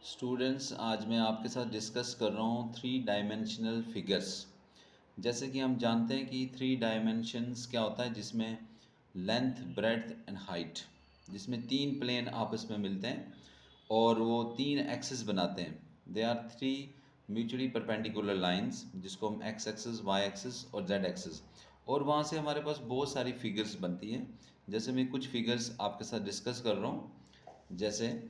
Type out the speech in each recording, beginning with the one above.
Students, आज मैं आपके साथ डिस्कस कर रहा हूँ थ्री डायमेंशनल फिगर्स। जैसे कि हम जानते हैं कि थ्री डायमेंशंस क्या होता है, जिसमें लेंथ, ब्रेड्थ एंड हाइट, जिसमें तीन प्लेन आपस में मिलते हैं और वो तीन एक्सिस बनाते हैं। They are three mutually perpendicular lines, जिसको हम एक्स एक्सिस, वाई एक्सिस और जेड एक्सिस, और वहाँ से हमारे पास बहुत सारी फिगर्स बनती हैं। जैसे मैं कुछ फिगर्स आपके साथ डिस्कस कर रहा हूँ। जैसे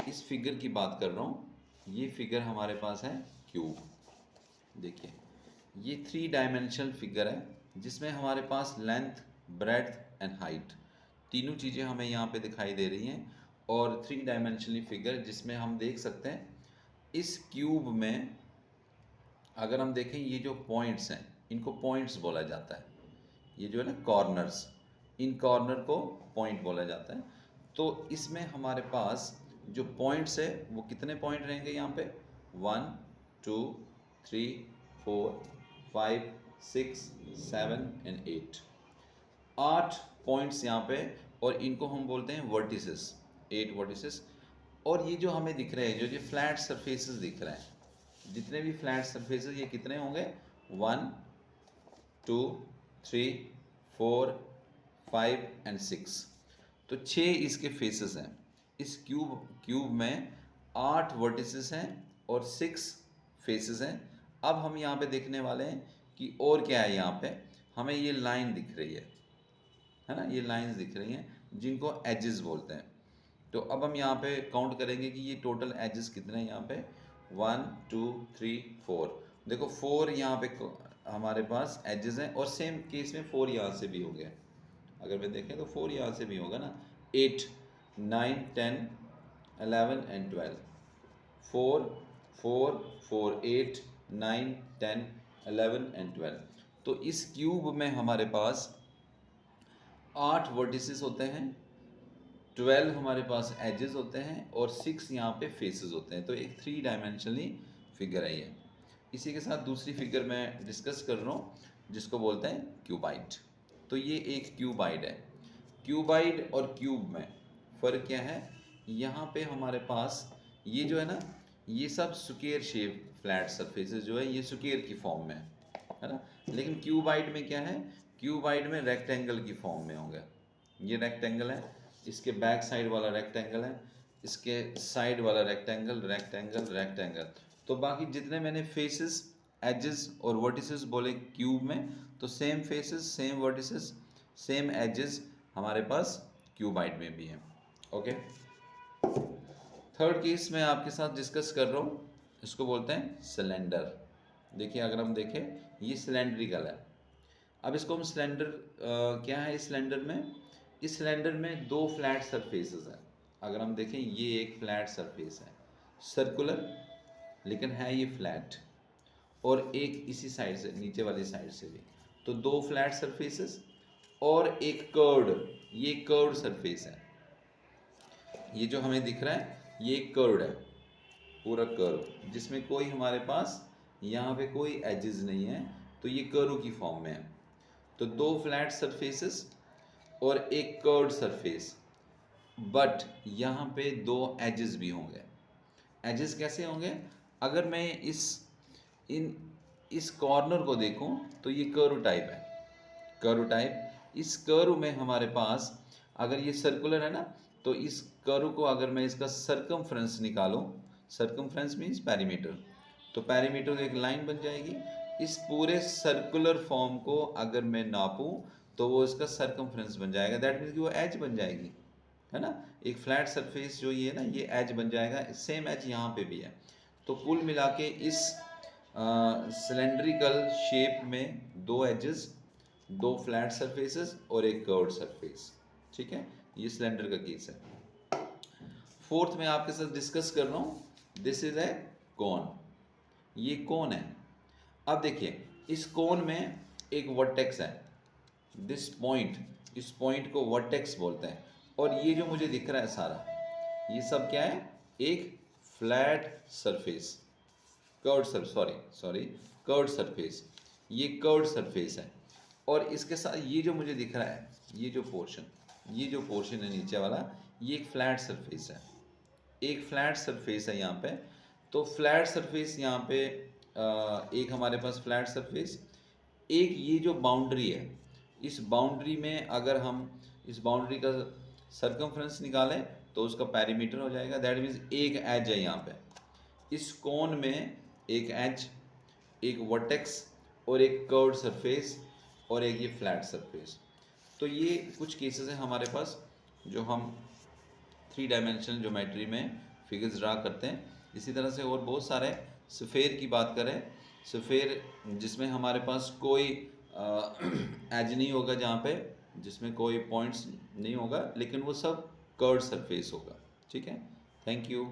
इस फिगर की बात कर रहा हूँ, ये फिगर हमारे पास है क्यूब। देखिए, ये थ्री डायमेंशनल फिगर है जिसमें हमारे पास लेंथ, ब्रेड्थ एंड हाइट तीनों चीज़ें हमें यहाँ पे दिखाई दे रही हैं। और थ्री डायमेंशनली फिगर जिसमें हम देख सकते हैं इस क्यूब में, अगर हम देखें ये जो पॉइंट्स हैं इनको पॉइंट्स बोला जाता है। ये जो है ना कॉर्नर्स, इन कॉर्नर को पॉइंट बोला जाता है। तो इसमें हमारे पास जो पॉइंट्स है वो कितने पॉइंट रहेंगे यहाँ पे? 1 2 3 4 5 6 7 एंड 8, 8 पॉइंट्स यहाँ पे। और इनको हम बोलते हैं वर्टिसेस, 8 वर्टिसेस। और ये जो हमें दिख रहे हैं, जो ये फ्लैट सरफेसेस दिख रहे हैं, जितने भी फ्लैट सरफेसेस, ये कितने होंगे? 1 2 3 4 5 एंड 6। तो 6 इसके फेसेस हैं। इस क्यूब में 8 वर्टिसेस हैं और 6 फेसेस हैं। अब हम यहाँ पे देखने वाले हैं कि और क्या है। यहाँ पे हमें ये लाइन दिख रही है ना, ये लाइंस दिख रही हैं जिनको एजेस बोलते हैं। तो अब हम यहाँ पे काउंट करेंगे कि ये टोटल एजेस कितने हैं यहाँ पे। 1 2 3 4। देखो 4 यहाँ पे हमारे पास एजेस हैं, और सेम केस में 4 यहाँ से भी हो गया। अगर मैं देखें तो 4 यहाँ से भी होगा ना। 8 9 10 11 एंड 12। 4 4 4 8 9 10 11 एंड 12। तो इस क्यूब में हमारे पास 8 वर्टिसेस होते हैं, 12 हमारे पास एजेस होते हैं और 6 यहाँ पे फेसेस होते हैं। तो एक थ्री डायमेंशनली फिगर है ये। इसी के साथ दूसरी फिगर मैं डिस्कस कर रहा हूँ जिसको बोलते हैं क्यूबाइड। तो ये एक क्यूबाइड है। क्यूबाइड और क्यूब में फ़र्क क्या है? यहाँ पे हमारे पास ये जो है ना, ये सब स्क्वायर शेप फ्लैट सरफेसेस जो है ये स्क्वायर की फॉर्म में है ना। लेकिन क्यूबाइड में क्या है? क्यूबाइड में रेक्टेंगल की फॉर्म में होंगे। ये रेक्टेंगल है, इसके बैक साइड वाला रेक्टेंगल है, इसके साइड वाला रेक्टेंगल, रेक्टेंगल, रेक्टेंगल। तो बाकी जितने मैंने फेसेस, एजेस और वर्टिसेस बोले क्यूब में, तो same faces, same vertices, same edges हमारे पास क्यूबाइड में भी हैं। ओके, थर्ड केस मैं आपके साथ डिस्कस कर रहा हूँ, इसको बोलते हैं सिलेंडर। देखिए, अगर हम देखें ये सिलेंड्रिकल है। अब इसको हम सिलेंडर, क्या है इस सिलेंडर में? इस सिलेंडर में दो फ्लैट सरफेसेस हैं। अगर हम देखें, ये एक फ्लैट सरफेस है, सर्कुलर, लेकिन है ये फ्लैट, और एक इसी साइड से, नीचे वाली साइड से भी। तो दो फ्लैट सरफेसेस और एक कर्व्ड, ये कर्व्ड सरफेस है। ये जो हमें दिख रहा है ये कर्व्ड है, पूरा कर्व, जिसमें कोई हमारे पास यहाँ पे कोई एजेस नहीं है। तो ये कर्व की फॉर्म में है। तो दो फ्लैट सरफेसेस और एक कर्व्ड सरफेस, बट यहाँ पे दो एजेस भी होंगे। एजेस कैसे होंगे? अगर मैं इस कॉर्नर को देखूं तो ये कर्व टाइप है, कर्व टाइप। इस कर्व में हमारे पास, अगर ये सर्कुलर है ना, तो इस कर्व को अगर मैं इसका सरकमफ्रेंस निकालूं, सरकमफ्रेंस मीन्स पेरीमीटर, तो पेरीमीटर एक लाइन बन जाएगी। इस पूरे सर्कुलर फॉर्म को अगर मैं नापूं तो वो इसका सरकमफ्रेंस बन जाएगा। दैट मीन्स कि वो एज बन जाएगी, है ना। एक फ्लैट सरफेस जो ये है ना, ये एज बन जाएगा, सेम एज यहाँ पे भी है। तो कुल मिला के इस सिलेंड्रिकल शेप में दो एजेस, दो फ्लैट सरफेसेस और एक कर्व्ड सरफेस। ठीक है, ये सिलेंडर का केस है। फोर्थ में आपके साथ डिस्कस कर रहा हूँ, दिस इज ए कोन। ये कोन है। अब देखिए, इस कोन में एक वर्टेक्स है, दिस पॉइंट, इस पॉइंट को वर्टेक्स बोलते हैं। और ये जो मुझे दिख रहा है सारा, ये सब क्या है? एक फ्लैट सरफेस, कर्व्ड सरफेस। ये कर्व्ड सरफेस है। और इसके साथ ये जो मुझे दिख रहा है, ये जो पोर्शन है नीचे वाला, ये एक फ्लैट सरफेस है। एक फ्लैट सरफेस है यहाँ पे। तो फ्लैट सरफेस यहाँ पे एक हमारे पास फ्लैट सरफेस, एक ये जो बाउंड्री है, इस बाउंड्री में अगर हम इस बाउंड्री का सरकमफ्रेंस निकालें तो उसका पेरीमीटर हो जाएगा। दैट मीन्स एक एज है यहाँ पे, इस कोन में एक एज, एक वर्टेक्स और एक कर्व्ड सरफेस और एक ये फ्लैट सरफेस। तो ये कुछ केसेस हैं हमारे पास जो हम थ्री डायमेंशनल ज्योमेट्री में फिगर्स ड्रा करते हैं। इसी तरह से और बहुत सारे, सफ़ेयर की बात करें, सफ़ेयर जिसमें हमारे पास कोई एज नहीं होगा, जहाँ पे जिसमें कोई पॉइंट्स नहीं होगा, लेकिन वो सब कर्व्ड सरफेस होगा। ठीक है, थैंक यू।